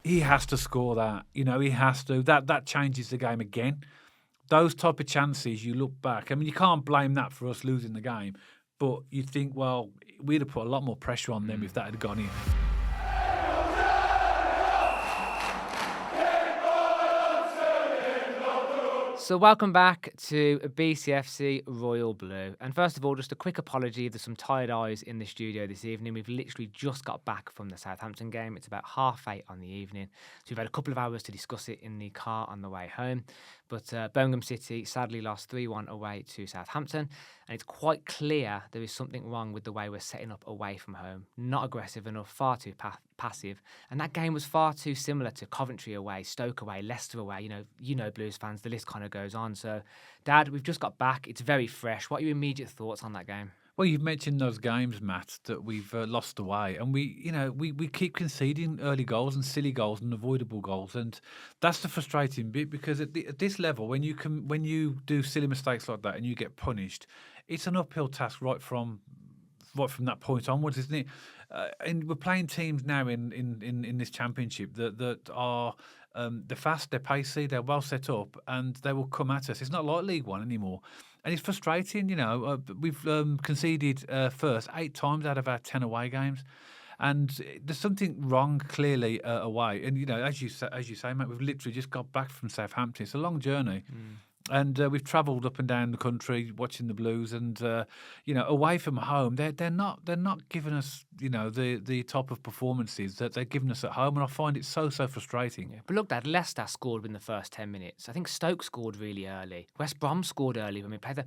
He has to score that. He has to. That changes the game again. Those type of chances, you look back. I mean, you can't blame that for us losing the game, but you think, well, we'd have put a lot more pressure on them if that had gone in. So welcome back to BCFC Royal Blue. And first of all, just a quick apology. There's some tired eyes in the studio this evening. We've literally just got back from the Southampton game. It's about 8:30 on the evening. So we've had a couple of hours to discuss it in the car on the way home. But Birmingham City sadly lost 3-1 away to Southampton. And it's quite clear there is something wrong with the way we're setting up away from home. Not aggressive enough, far too passive. And that game was far too similar to Coventry away, Stoke away, Leicester away. You know Blues fans, the list kind of goes on. So, Dad, we've just got back. It's very fresh. What are your immediate thoughts on that game? Well, you've mentioned those games, Matt, that we've lost away, and we keep conceding early goals and silly goals and avoidable goals, and that's the frustrating bit because at this level, when you do silly mistakes like that and you get punished, it's an uphill task right from that point onwards, isn't it? And we're playing teams now in this championship that are they're fast, they're pacey, they're well set up, and they will come at us. It's not like League One anymore. And it's frustrating, we've conceded first 8 times out of our 10 away games. And there's something wrong clearly away. And, as you say, mate, we've literally just got back from Southampton. It's a long journey. And we've travelled up and down the country watching the Blues, and away from home, they're not giving us the type of performances that they're giving us at home, and I find it so frustrating. Yeah. But look, Dad, Leicester scored in the first 10 minutes. I think Stoke scored really early. West Brom scored early when we played.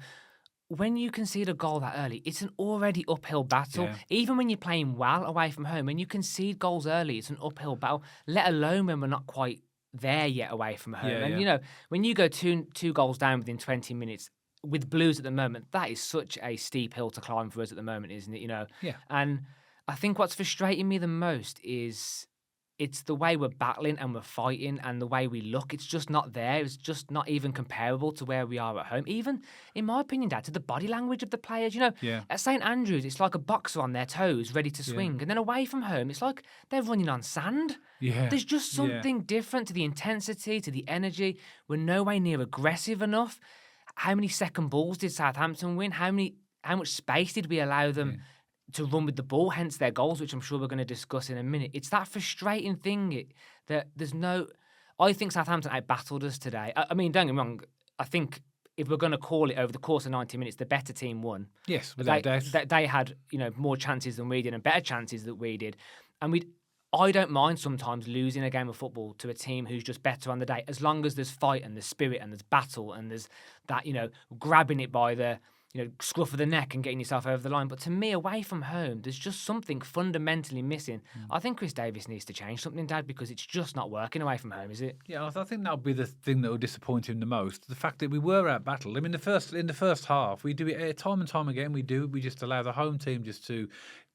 When you concede a goal that early, it's an already uphill battle. Yeah. Even when you're playing well away from home, when you concede goals early, it's an uphill battle. Let alone when we're not quite there yet away from home. And when you go two goals down within 20 minutes with Blues at the moment, that is such a steep hill to climb for us at the moment, isn't it? Yeah. And I think what's frustrating me the most is it's the way we're battling and we're fighting and the way we look. It's just not there. It's just not even comparable to where we are at home. Even, in my opinion, Dad, to the body language of the players. At St.Andrews, it's like a boxer on their toes, ready to swing. And then away from home, it's like they're running on sand. Yeah. There's just something different to the intensity, to the energy. We're no way near aggressive enough. How many second balls did Southampton win? How much space did we allow them to run with the ball, hence their goals, which I'm sure we're going to discuss in a minute. It's that frustrating thing that there's no... I think Southampton out-battled us today. I mean, don't get me wrong, I think if we're going to call it over the course of 90 minutes, the better team won. Yes, without doubt. They had more chances than we did and better chances than we did. And I don't mind sometimes losing a game of football to a team who's just better on the day, as long as there's fight and there's spirit and there's battle and there's that, grabbing it by the... scruff of the neck and getting yourself over the line. But to me, away from home, there's just something fundamentally missing. I think Chris Davis needs to change something, Dad, because it's just not working away from home, is it? Yeah, I think that'll be the thing that will disappoint him the most. The fact that we were out-battled. I mean, in the first half, we do it time and time again. We just allow the home team just to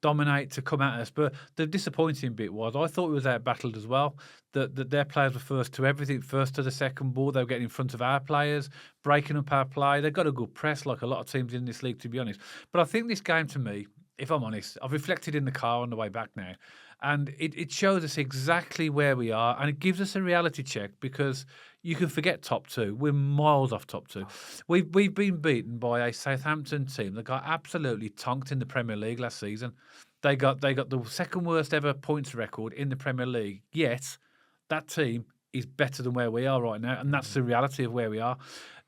dominate, to come at us. But the disappointing bit was I thought we was out-battled as well. That their players were first to everything, first to the second ball. They were getting in front of our players, breaking up our play. They've got a good press, like a lot of teams in this league, to be honest. But I think this game, to me, if I'm honest, I've reflected in the car on the way back now, and it shows us exactly where we are, and it gives us a reality check because you can forget top 2. We're miles off top 2. We've been beaten by a Southampton team that got absolutely tonked in the Premier League last season. They got the second worst ever points record in the Premier League, yet that team is better than where we are right now, and that's the reality of where we are.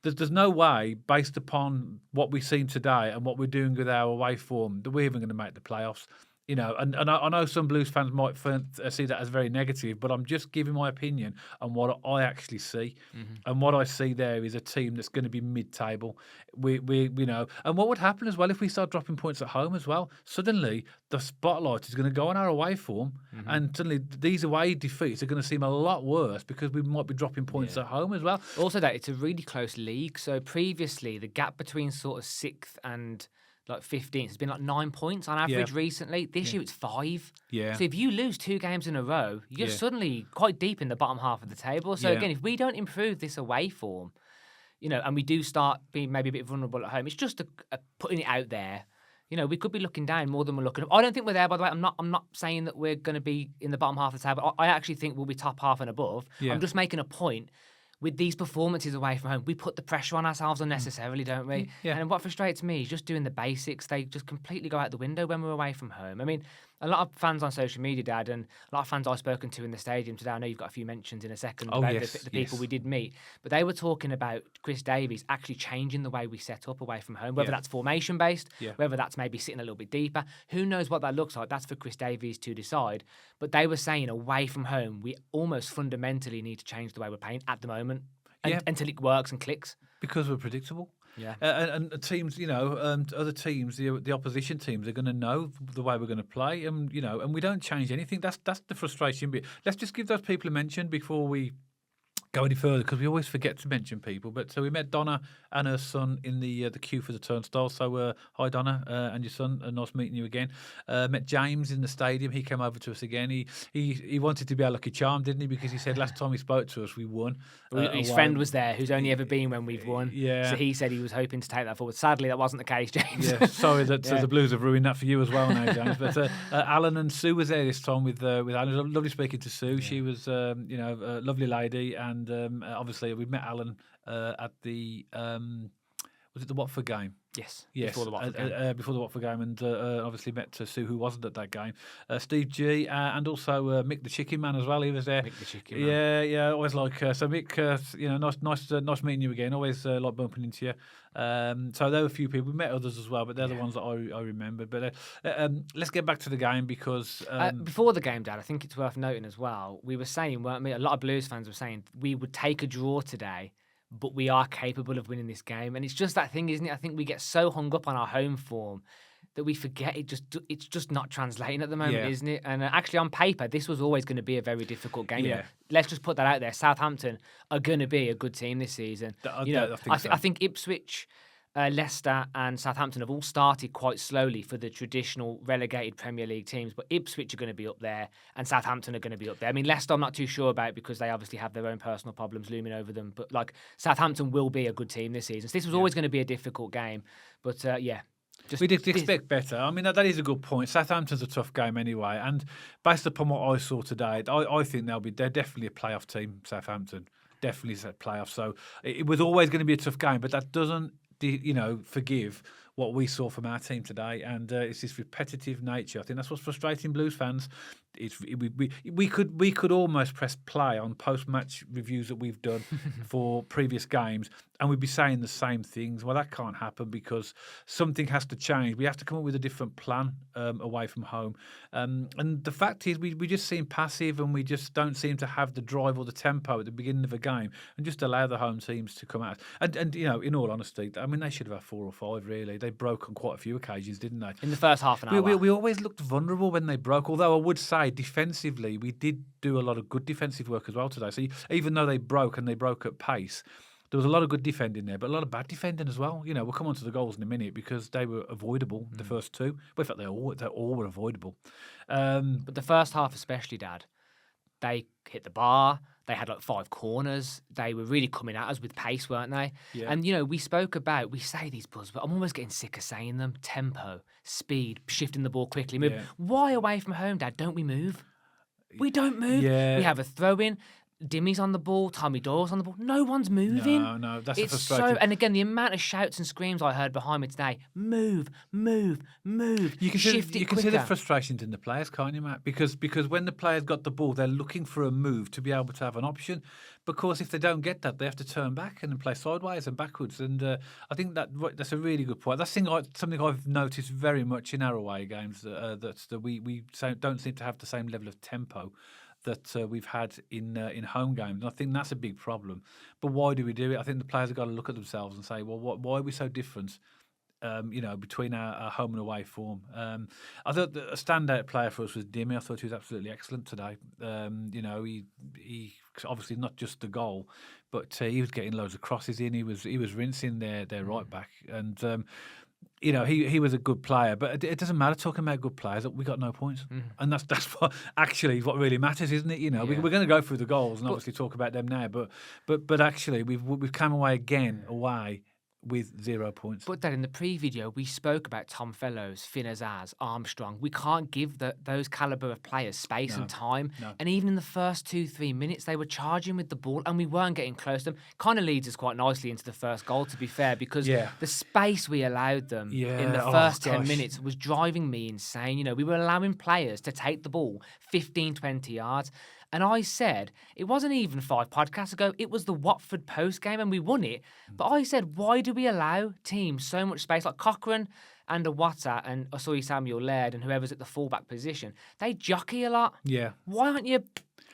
There's no way, based upon what we've seen today and what we're doing with our away form, that we're even going to make the playoffs. And I know some Blues fans might see that as very negative, but I'm just giving my opinion on what I actually see. And what I see there is a team that's going to be mid-table. And what would happen as well if we start dropping points at home as well? Suddenly, the spotlight is going to go on our away form, and suddenly these away defeats are going to seem a lot worse because we might be dropping points at home as well. Also, that it's a really close league. So previously, the gap between sort of 6th and 15th has been 9 points on average recently. This year it's 5. Yeah. So if you lose 2 games in a row, you're suddenly quite deep in the bottom half of the table. So again, if we don't improve this away form, and we do start being maybe a bit vulnerable at home, it's just a putting it out there. You know, we could be looking down more than we're looking up. I don't think we're there, by the way. I'm not saying that we're going to be in the bottom half of the table. I actually think we'll be top half and above. Yeah. I'm just making a point. With these performances away from home, we put the pressure on ourselves unnecessarily, don't we? Yeah. And what frustrates me is just doing the basics. They just completely go out the window when we're away from home. I mean, a lot of fans on social media, Dad, and a lot of fans I've spoken to in the stadium today, I know you've got a few mentions in a second about the people we did meet, but they were talking about Chris Davies actually changing the way we set up away from home, whether that's formation-based, whether that's maybe sitting a little bit deeper. Who knows what that looks like? That's for Chris Davies to decide. But they were saying away from home, we almost fundamentally need to change the way we're playing at the moment. Until it works and clicks. Because we're predictable. Yeah. And teams, you know, other teams, the opposition teams are going to know the way we're going to play, and you know, and we don't change anything. That's the frustration bit. Let's just give those people a mention before we go any further, because we always forget to mention people. But so we met Donna and her son in the queue for the turnstile. So hi Donna and your son, nice meeting you again. Met James in the stadium. He came over to us again. He wanted to be our lucky charm, didn't he? Because he said last time he spoke to us, we won. His friend was there, who's only ever been when we've won. Yeah. So he said he was hoping to take that forward. Sadly, that wasn't the case, James. Yeah. Sorry that the Blues have ruined that for you as well now, James. But Alan and Sue was there this time with Alan. Lovely speaking to Sue. Yeah. She was a lovely lady, and obviously we met Alan at the was it the Watford game? Yes. Before the Watford game, and obviously met Sue, who wasn't at that game. Steve G, and also Mick the Chicken Man as well. He was there. Mick the Chicken Man. Yeah. Always like so Mick. Nice meeting you again. Always like bumping into you. So there were a few people. We met others as well, but they're the ones that I remembered. But let's get back to the game, because before the game, Dad, I think it's worth noting as well. We were saying, weren't we? A lot of Blues fans were saying we would take a draw today, but we are capable of winning this game. And it's just that thing, isn't it? I think we get so hung up on our home form that we forget it's just not translating at the moment, isn't it? And actually, on paper, this was always going to be a very difficult game. Yeah. You know, let's just put that out there. Southampton are going to be a good team this season. I think Ipswich, Leicester and Southampton have all started quite slowly for the traditional relegated Premier League teams, but Ipswich are going to be up there and Southampton are going to be up there. I mean, Leicester I'm not too sure about, because they obviously have their own personal problems looming over them, but like Southampton will be a good team this season. So this was always going to be a difficult game, but we did expect better. I mean, that is a good point. Southampton's a tough game anyway, and based upon what I saw today, I think they're definitely a playoff team. Southampton definitely a playoff. So it was always going to be a tough game, but that doesn't forgive what we saw from our team today, and it's this repetitive nature. I think that's what's frustrating Blues fans. We could almost press play on post-match reviews that we've done for previous games, and we'd be saying the same things. Well, that can't happen, because something has to change. We have to come up with a different plan away from home. And the fact is, we just seem passive, and we just don't seem to have the drive or the tempo at the beginning of a game, and just allow the home teams to come out. And in all honesty, I mean, they should have had 4 or 5, really. They broke on quite a few occasions, didn't they? In the first half an hour. We always looked vulnerable when they broke, although I would say defensively, we did do a lot of good defensive work as well today. So even though they broke, and they broke at pace, there was a lot of good defending there, but a lot of bad defending as well. You know, we'll come on to the goals in a minute, because they were avoidable, the first 2. Well, in fact, they all were avoidable. But the first half especially, Dad, they hit the bar. They had like 5 corners. They were really coming at us with pace, weren't they? Yeah. And, we say these buzzwords, but I'm almost getting sick of saying them. Tempo, speed, shifting the ball quickly, move. Yeah. Why away from home, Dad, don't we move? We don't move. Yeah. We have a throw-in. Dimmy's on the ball, Tommy Doyle's on the ball. No one's moving. No, that's it's frustrating. And again, the amount of shouts and screams I heard behind me today: move, move, move. You can quicker. see the frustrations in the players, can't you, Matt? Because when the players got the ball, they're looking for a move to be able to have an option. Because if they don't get that, they have to turn back and then play sideways and backwards. And I think that's a really good point. That's something I've noticed very much in our away games. That we don't seem to have the same level of tempo that we've had in home games. And I think that's a big problem. But why do we do it? I think the players have got to look at themselves and say, well, why are we so different? Between our home and away form. I thought that a standout player for us was Dimmy. I thought he was absolutely excellent today. He obviously not just the goal, but he was getting loads of crosses in. He was rinsing their right back, and he was a good player. But it doesn't matter talking about good players. We got no points, and that's what really matters, isn't it? We're going to go through the goals and obviously talk about them now. But actually, we've come away again away with 0 points. But then in the pre-video, we spoke about Tom Fellows, Finn Azaz, Armstrong. We can't give those calibre of players space and time. No. And even in the first 2-3 minutes, they were charging with the ball and we weren't getting close to them. Kind of leads us quite nicely into the first goal, to be fair, because the space we allowed them in the first 10 minutes was driving me insane. You know, we were allowing players to take the ball 15, 20 yards. And I said, it wasn't even 5 podcasts ago, it was the Watford post game and we won it. But I said, why do we allow teams so much space? Like Cochrane and Awata and Osoyi Samuel Laird and whoever's at the fullback position, they jockey a lot. Yeah. Why aren't you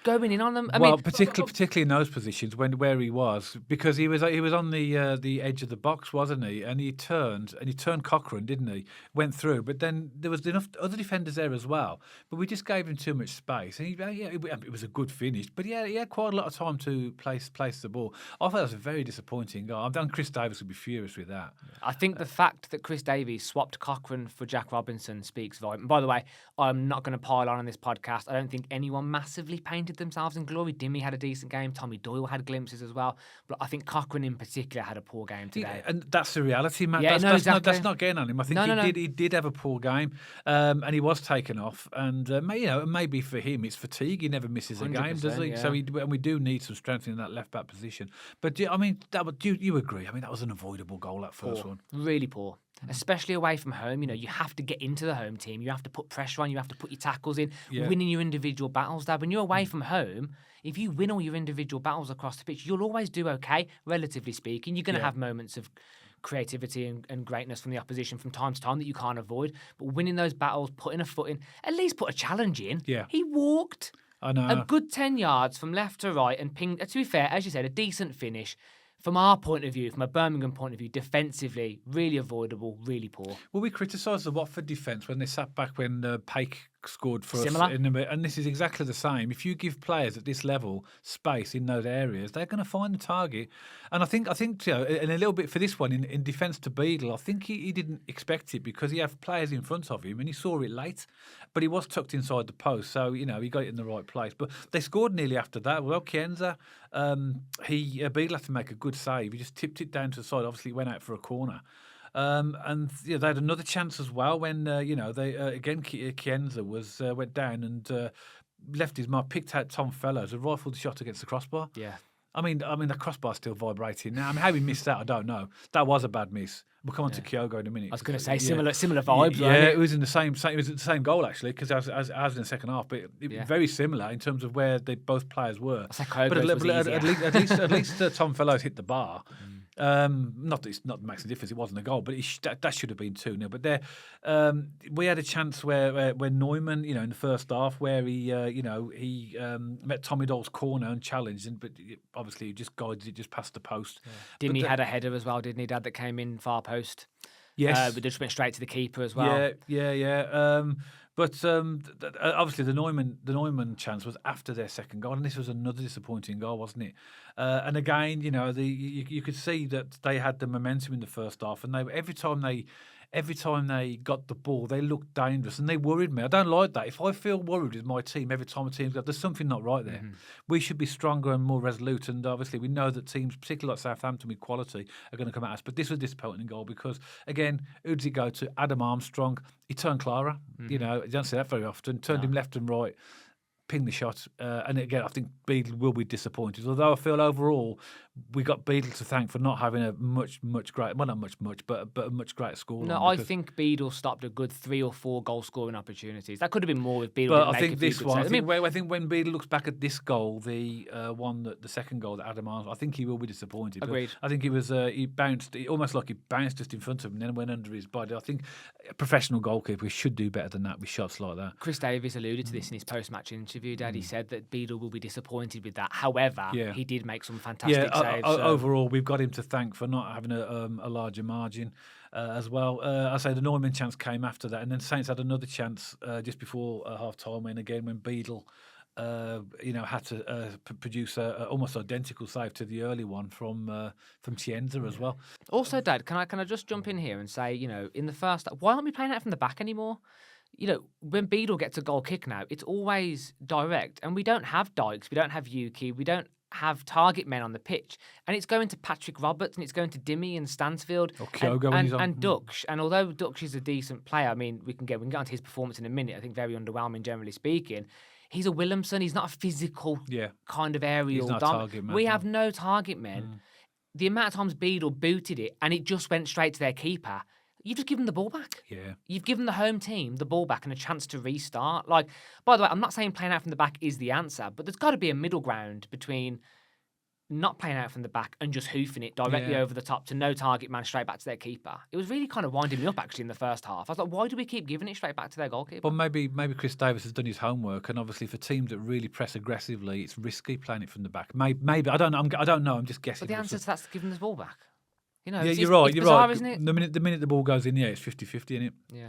going in on them? I mean, particularly in those positions where he was, because he was on the edge of the box, wasn't he? And he turned Cochrane, didn't he? Went through, but then there was enough other defenders there as well. But we just gave him too much space. And it was a good finish, but he had quite a lot of time to place the ball. I thought it was a very disappointing goal. I'm Chris Davies would be furious with that. I think the fact that Chris Davies swapped Cochrane for Jack Robinson speaks volume. And by the way, I'm not going to pile on this podcast. I don't think anyone massively painted themselves in glory. Dimmy had a decent game. Tommy Doyle had glimpses as well. But I think Cochrane in particular had a poor game today. And that's the reality, Matt. Yeah, that's exactly. not getting on him. I think he did have a poor game, and he was taken off. And maybe for him it's fatigue. He never misses a game, does he? Yeah. So we do need some strength in that left back position. But I mean, you agree? I mean, that was an avoidable goal, that first one. Really poor. Especially away from home, you know, you have to get into the home team. You have to put pressure on. You have to put your tackles in, winning your individual battles. Dad, when you're away from home, if you win all your individual battles across the pitch, you'll always do okay, relatively speaking. You're going to have moments of creativity and greatness from the opposition from time to time that you can't avoid. But winning those battles, putting a foot in, at least put a challenge in. Yeah. He walked I know. a good 10 yards from left to right and pinged, to be fair, as you said, a decent finish. From our point of view, from a Birmingham point of view, defensively, really avoidable, really poor. Well, we criticised the Watford defence when they sat back when Paik scored for Similar. us. And this is exactly the same. If you give players at this level space in those areas, they're going to find the target. And I think and a little bit for this one, in defence to Beadle, I think he didn't expect it because he had players in front of him and he saw it late. But he was tucked inside the post, so, he got it in the right place. But they scored nearly after that. Well, Chienza, Beadle had to make a good save. He just tipped it down to the side. Obviously, it went out for a corner. And they had another chance as well when again Chienza went down and left his mark, picked out Tom Fellows, and rifled the shot against the crossbar. Yeah. I mean the crossbar's still vibrating now. I mean, how he missed that, I don't know. That was a bad miss. We'll come on to Kyogo in a minute. I was going to say similar vibes. Yeah, right? it was in the same. It was the same goal actually, because as in the second half, but very similar in terms of where both players were. But at least Tom Fellows hit the bar. Not that it makes a difference. It wasn't a goal, but that should have been 2-0. But there, we had a chance where Neumann, in the first half, where he met Tommy Dole's corner and challenged, but obviously he just guided it just past the post. Yeah. Dimmy had a header as well, didn't he, Dad? That came in far post. Yes, but just went straight to the keeper as well. Yeah. But obviously the Neumann chance was after their second goal, and this was another disappointing goal, wasn't it? And again, you could see that they had the momentum in the first half, and every time they got the ball, they looked dangerous, and they worried me. I don't like that. If I feel worried with my team every time a team's got, there's something not right there. Mm-hmm. We should be stronger and more resolute, and obviously we know that teams, particularly like Southampton with quality, are going to come at us. But this was a disappointing goal because, again, who does it go to? Adam Armstrong. He turned Clara. Mm-hmm. You don't see that very often. Turned him left and right. Ping the shot, and again, I think Beadle will be disappointed. Although I feel overall we got Beadle to thank for not having a much greater, well, not much, but a much greater score. No, I think Beadle stopped a good 3 or 4 goal scoring opportunities. That could have been more with Beadle. But I think this one, I think when Beadle looks back at this goal, the second goal that Adam Armstrong, I think he will be disappointed. Agreed. But I think he was he bounced, almost like he bounced just in front of him and then went under his body. I think a professional goalkeeper should do better than that with shots like that. Chris Davies alluded to this in his post-match interview. Dad, he said that Beadle will be disappointed with that. However, he did make some fantastic saves. Overall, we've got him to thank for not having a larger margin as well. I say the Neumann chance came after that, and then Saints had another chance just before half time when Beadle had to produce a almost identical save to the early one from Chienza as well. Also, Dad, can I just jump in here and say, in the first, why aren't we playing out from the back anymore? when Beadle gets a goal kick now, it's always direct, and we don't have Dykes, we don't have Yuki, we don't have target men on the pitch, and it's going to Patrick Roberts and it's going to Dimmy and Stansfield Or Kyogo when he's on. and Dux. And although Dux is a decent player, I mean, we can get onto his performance in a minute. I think very underwhelming, generally speaking. He's a Williamson. He's not a physical kind of aerial. He's not a target man. We have no target men. The amount of times Beadle booted it and it just went straight to their keeper. You've just given the ball back. Yeah. You've given the home team the ball back and a chance to restart. Like, by the way, I'm not saying playing out from the back is the answer, but there's got to be a middle ground between not playing out from the back and just hoofing it directly over the top to no target man straight back to their keeper. It was really kind of winding me up, actually, in the first half. I was like, why do we keep giving it straight back to their goalkeeper? Well, maybe Chris Davis has done his homework, and obviously for teams that really press aggressively, it's risky playing it from the back. Maybe I don't know. I don't know. I'm just guessing. But the answer to that's giving the ball back. Yeah, it's you're right. It's You're bizarre, right. Isn't it? The minute the ball goes in, it's 50-50, isn't it? Yeah.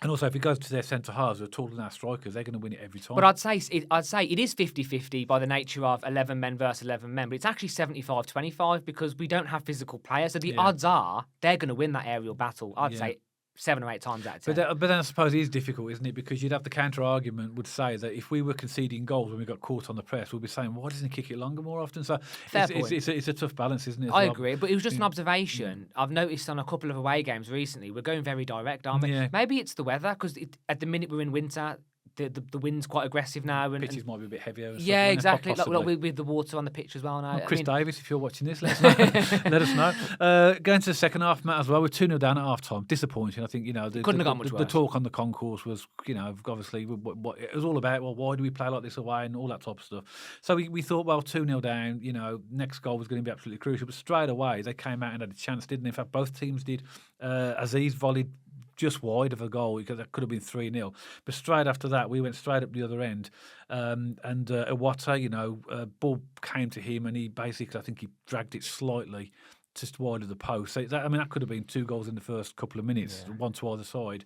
And also, if it goes to their centre halves who are taller than our strikers, they're going to win it every time. But I'd say it is 50-50 by the nature of 11 men versus 11 men, but it's actually 75-25 because we don't have physical players. So the odds are they're going to win that aerial battle. I'd say 7 or 8 times out of 10. But then I suppose it is difficult, isn't it? Because you'd have the counter argument would say that if we were conceding goals when we got caught on the press, we'd be saying, why doesn't he kick it longer more often? So it's a tough balance, isn't it? I agree, but it was just an observation. I've noticed on a couple of away games recently, we're going very direct, aren't we? Yeah. Maybe it's the weather, because at the minute we're in winter, the wind's quite aggressive now. And pitches might be a bit heavier. Yeah, exactly. Like Possibly. with the water on the pitch as well now. Well, Chris Davis, if you're watching this, let us know. Let us know. Going to the second half, Matt, as well. We're 2-0 down at half time. Disappointing. I think, couldn't have gone much the worse. talk on the concourse was, obviously, what it was all about. Well, why do we play like this away and all that type of stuff. So we thought, well, 2-0 down, next goal was going to be absolutely crucial. But straight away, they came out and had a chance, didn't they? In fact, both teams did. Azaz volleyed just wide of a goal because that could have been 3-0. But straight after that, we went straight up the other end. And Iwata, ball came to him and he basically, I think he dragged it slightly just wide of the post. So that could have been 2 goals in the first couple of minutes, one to either side.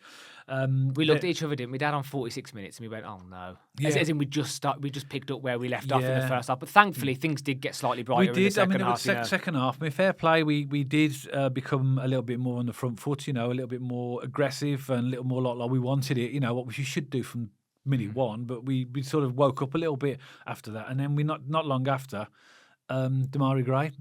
We looked at each other, didn't we? Dad on 46 minutes, and we went, "Oh no!" As in we just picked up where we left off in the first half. But thankfully, things did get slightly brighter. We did. In the second half. Second half. Fair play. We did become a little bit more on the front foot. A little bit more aggressive and a little more like we wanted it. What we should do from minute one. But we sort of woke up a little bit after that, and then we not long after, Dimmy Gray.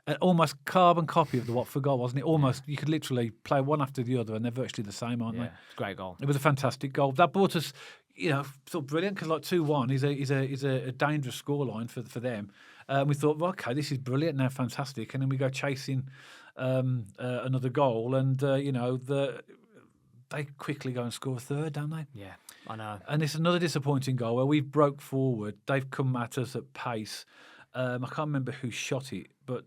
An almost carbon copy of the Watford goal, wasn't it? Almost, you could literally play one after the other, and they're virtually the same, aren't they? It's a great goal. It was a fantastic goal. That brought us, thought brilliant because 2-1 is a dangerous scoreline for them. We thought, well, okay, this is brilliant now, fantastic, and then we go chasing another goal, and they quickly go and score a third, don't they? Yeah, I know. And it's another disappointing goal where we've broke forward. They've come at us at pace. I can't remember who shot it, but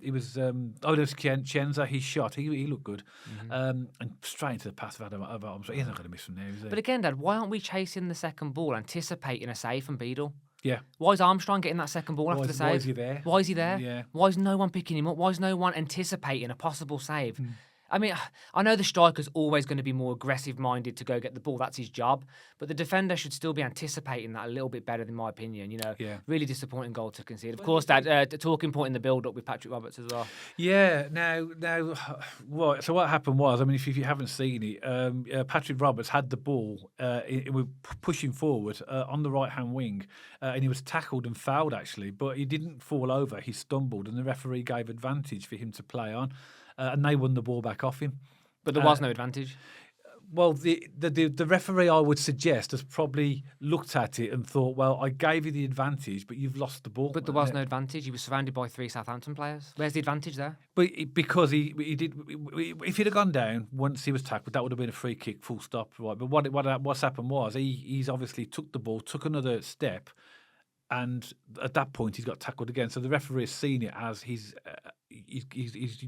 it was it was Chienza. He shot. He looked good, and straight into the path of Adam Armstrong. He's not going to miss from there, is he? But again, Dad, why aren't we chasing the second ball, anticipating a save from Beadle? Yeah. Why is Armstrong getting that second ball after the save? Why is he there? Why is he there? Yeah. Why is no one picking him up? Why is no one anticipating a possible save? I mean, I know the striker's always going to be more aggressive-minded to go get the ball. That's his job. But the defender should still be anticipating that a little bit better, in my opinion. Really disappointing goal to concede. Of course, Dad, the talking point in the build-up with Patrick Roberts as well. Yeah. Now, so what happened was, if you haven't seen it, Patrick Roberts had the ball. We were pushing forward on the right-hand wing, and he was tackled and fouled, actually. But he didn't fall over. He stumbled, and the referee gave advantage for him to play on. And they won the ball back off him. But there was no advantage? Well, the referee, I would suggest, has probably looked at it and thought, well, I gave you the advantage, but you've lost the ball. But there was no advantage. He was surrounded by 3 Southampton players. Where's the advantage there? But because he did, if he'd have gone down once he was tackled, that would have been a free kick, full stop. Right? But what's happened was he's obviously took the ball, took another step, and at that point he's got tackled again. So the referee has seen it as he's used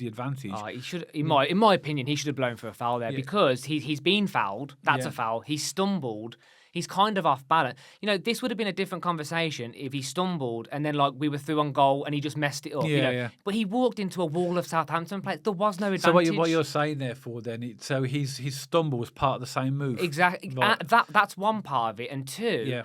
the advantage. He should, in my opinion, he should have blown for a foul there because he's been fouled. That's a foul. He's stumbled. He's kind of off balance. This would have been a different conversation if he stumbled and then we were through on goal and he just messed it up. But he walked into a wall of Southampton players. There was no advantage. So what you're saying therefore then, so his stumble was part of the same move. Exactly. Right. That's one part of it, and two. Yeah.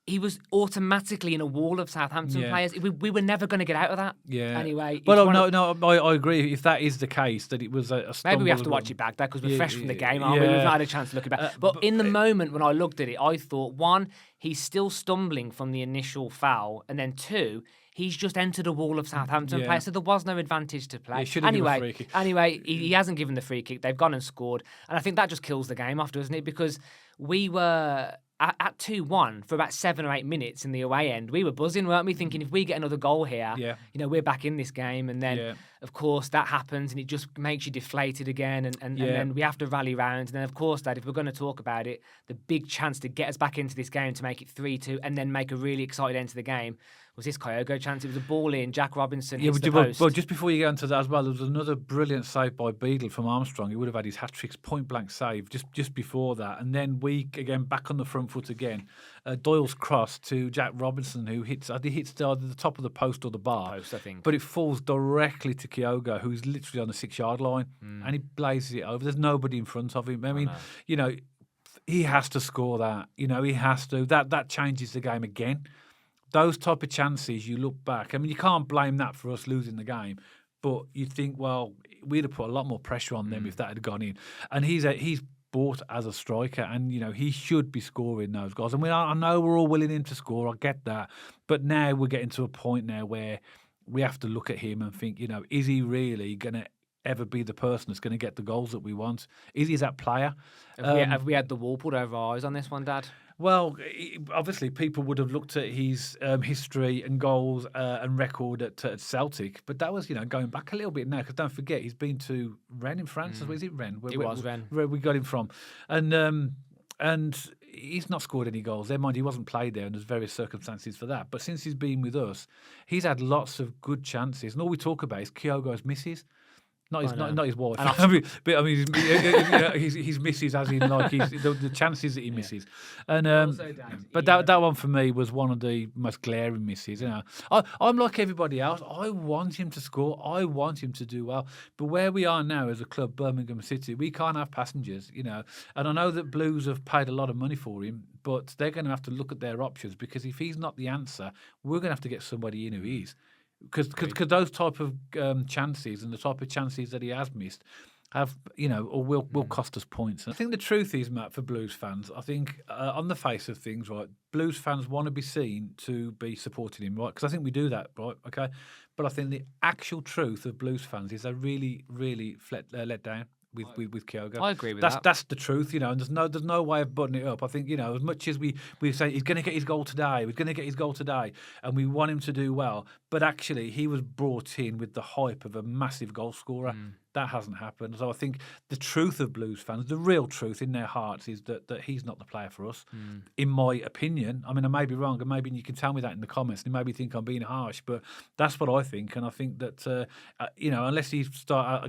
he was automatically in a wall of Southampton players. We were never going to get out of that. Yeah. Anyway. Well, I agree. If that is the case, that it was a stumble. Maybe we have to watch it back there because we're fresh from the game, aren't we? We've not had a chance to look it back. But in the moment when I looked at it, I thought, one, he's still stumbling from the initial foul, and then two, he's just entered a wall of Southampton players, so there was no advantage to play. Anyway, he hasn't given the free kick. They've gone and scored, and I think that just kills the game after, doesn't it? Because we were at 2-1 for about 7 or 8 minutes in the away end. We were buzzing, weren't we? Thinking if we get another goal here, we're back in this game. And then, of course, that happens, and it just makes you deflated again. And then we have to rally round. And then, of course, Dad, if we're going to talk about it, the big chance to get us back into this game to make it 3-2 and then make a really excited end to the game was this Kyogo chance. It was a ball in. Jack Robinson hits the post. Well, just before you get into that as well, there was another brilliant save by Beadle from Armstrong. He would have had his hat-trick's point-blank save just before that. And then we, again, back on the front foot again. Doyle's cross to Jack Robinson, who hits either the top of the post or the bar. Post, I think. But it falls directly to Kyogo, who's literally on the 6-yard line. And he blazes it over. There's nobody in front of him. I mean, he has to score that. He has to. That changes the game again. Those type of chances, you look back. I mean, you can't blame that for us losing the game, but you think, well, we'd have put a lot more pressure on them if that had gone in. And he's bought as a striker, and he should be scoring those goals. I mean, I know we're all willing him to score. I get that, but now we're getting to a point now where we have to look at him and think, is he really going to ever be the person that's going to get the goals that we want? Is he that player? Have we had the wool pulled over our eyes on this one, Dad? Well, obviously, people would have looked at his history and goals and record at Celtic, but that was, going back a little bit now, because don't forget, he's been to Rennes in France. Was it Rennes? It was Rennes. Where we got him from. And he's not scored any goals there. Mind, he wasn't played there, and there's various circumstances for that. But since he's been with us, he's had lots of good chances. And all we talk about is Kyogo's misses. Not his wife. But his misses, as in the chances that he misses. And but that one for me was one of the most glaring misses. I'm like everybody else. I want him to score. I want him to do well. But where we are now as a club, Birmingham City, we can't have passengers. And I know that Blues have paid a lot of money for him, but they're going to have to look at their options, because if he's not the answer, we're going to have to get somebody in who is. Because those type of chances and the type of chances that he has missed have, or will cost us points. I think the truth is, Matt, for Blues fans, I think on the face of things, right, Blues fans want to be seen to be supporting him, right? Because I think we do that, right? Okay, but I think the actual truth of Blues fans is they're really, really let down with Kyogo. I agree with that. That's the truth, and there's no way of buttoning it up. I think, as much as we say he's going to get his goal today, and we want him to do well, but actually he was brought in with the hype of a massive goal scorer. That hasn't happened. So I think the truth of Blues fans, the real truth in their hearts, is that he's not the player for us, in my opinion. I mean, I may be wrong, and maybe you can tell me that in the comments, and you maybe think I'm being harsh, but that's what I think. And I think that, unless he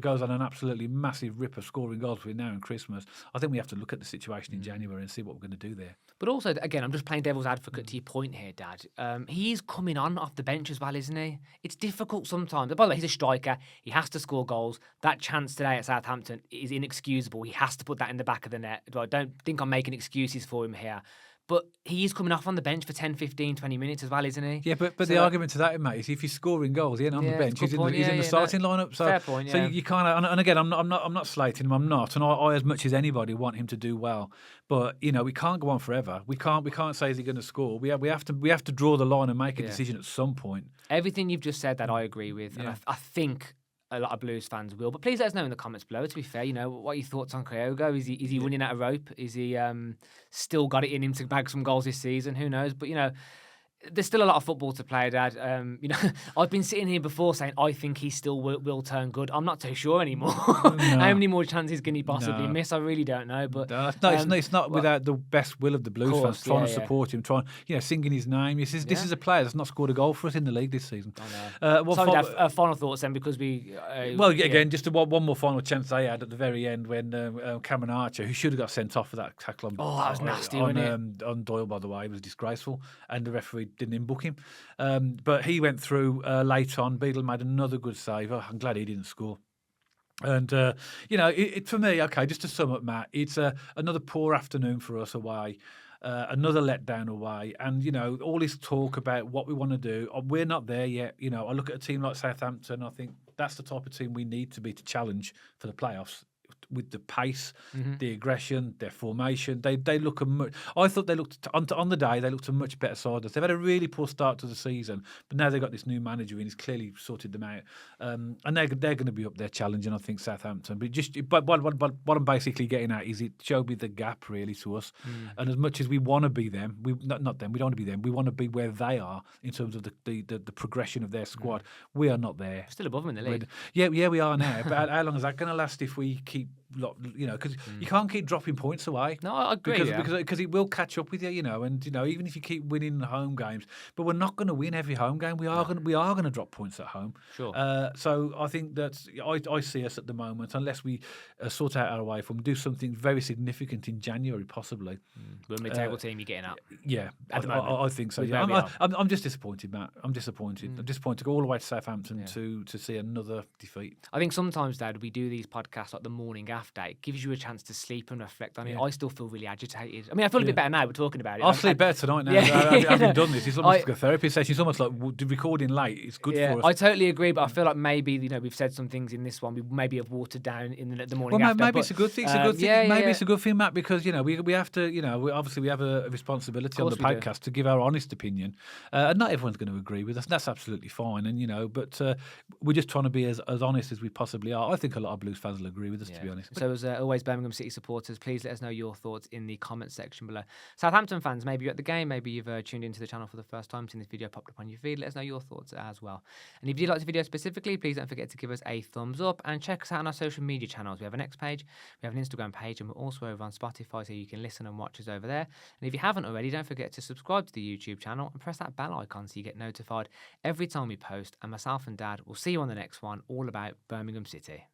goes on an absolutely massive rip of scoring goals between now and Christmas, I think we have to look at the situation in January and see what we're going to do there. But also, again, I'm just playing devil's advocate to your point here, Dad. He's coming on off the bench as well, isn't he? It's difficult sometimes. By the way, he's a striker. He has to score goals. That chance today at Southampton is inexcusable. He has to put that in the back of the net. I don't think I'm making excuses for him here. But he is coming off on the bench for 10, 15, 20 minutes as well, isn't he? Yeah, but the argument to that, mate, is if he's scoring goals, he ain't on the bench. He's in the starting lineup. So, fair point, so you kind of, and again, I'm not slating him. I'm not, and I, as much as anybody, want him to do well. But we can't go on forever. We can't say is he going to score. We have to draw the line and make a decision at some point. Everything you've just said, that I agree with, and I think a lot of Blues fans will. But please let us know in the comments below, to be fair, what are your thoughts on Kyogo? Is he running out of rope? Is he still got it in him to bag some goals this season? Who knows? But, there's still a lot of football to play, Dad. I've been sitting here before saying I think he still will turn good. I'm not too sure anymore. How many more chances can he possibly miss? I really don't know. But it's not without the best will of the Blues fans trying to support him, singing his name. This is a player that's not scored a goal for us in the league this season. I know. Final thoughts then, because we. Again, just one more final chance they had at the very end when Cameron Archer, who should have got sent off for that tackle on. Oh, that was nasty, wasn't it? On Doyle, by the way, it was disgraceful, and the referee didn't book him. But he went through late on. Beadle made another good save. Oh, I'm glad he didn't score. And, for me, okay, just to sum up, Matt, it's another poor afternoon for us away. another letdown away. And, all this talk about what we want to do, we're not there yet. I look at a team like Southampton, I think that's the type of team we need to be to challenge for the playoffs. With the pace, the aggression, their formation, they look I thought they looked on the day. They looked a much better side. They've had a really poor start to the season, but now they've got this new manager in. He's clearly sorted them out, and they're going to be up there challenging. I think Southampton. But what I'm basically getting at is it showed me the gap really to us. And as much as we want to be them, we not them. We don't want to be them. We want to be where they are in terms of the progression of their squad. We are not there. Still above them in the league. Yeah, we are now. But how long is that going to last if we keep? Because you can't keep dropping points away. No, I agree. Because it will catch up with you, and even if you keep winning the home games, but we're not going to win every home game. We are going to drop points at home. Sure. So I think that I see us at the moment, unless we sort out our way from do something very significant in January, possibly. We're a mid-table team. You're getting up. Yeah, At the moment, I think so. Yeah. I'm just disappointed, Matt. I'm disappointed. I'm disappointed to go all the way to Southampton to see another defeat. I think sometimes, Dad, we do these podcasts like the morning after. It gives you a chance to sleep and reflect on it. I still feel really agitated. I mean, I feel a bit better now. We're talking about it. I'll sleep better tonight now. Having done this, it's almost like a therapy session. It's almost like recording late. It's good for us. I totally agree, but I feel like maybe we've said some things in this one we maybe have watered down in the morning after. Maybe it's a good thing. It's a good thing. Maybe it's a good thing, Matt, because we have to. We have a responsibility on the podcast to give our honest opinion, and not everyone's going to agree with us. That's absolutely fine, and but we're just trying to be as honest as we possibly are. I think a lot of Blues fans will agree with us, to be honest. So as always, Birmingham City supporters, please let us know your thoughts in the comments section below. Southampton fans, maybe you're at the game, maybe you've tuned into the channel for the first time, seen this video popped up on your feed. Let us know your thoughts as well. And if you like the video specifically, please don't forget to give us a thumbs up and check us out on our social media channels. We have an X page, we have an Instagram page, and we're also over on Spotify, so you can listen and watch us over there. And if you haven't already, don't forget to subscribe to the YouTube channel and press that bell icon so you get notified every time we post. And myself and Dad will see you on the next one, all about Birmingham City.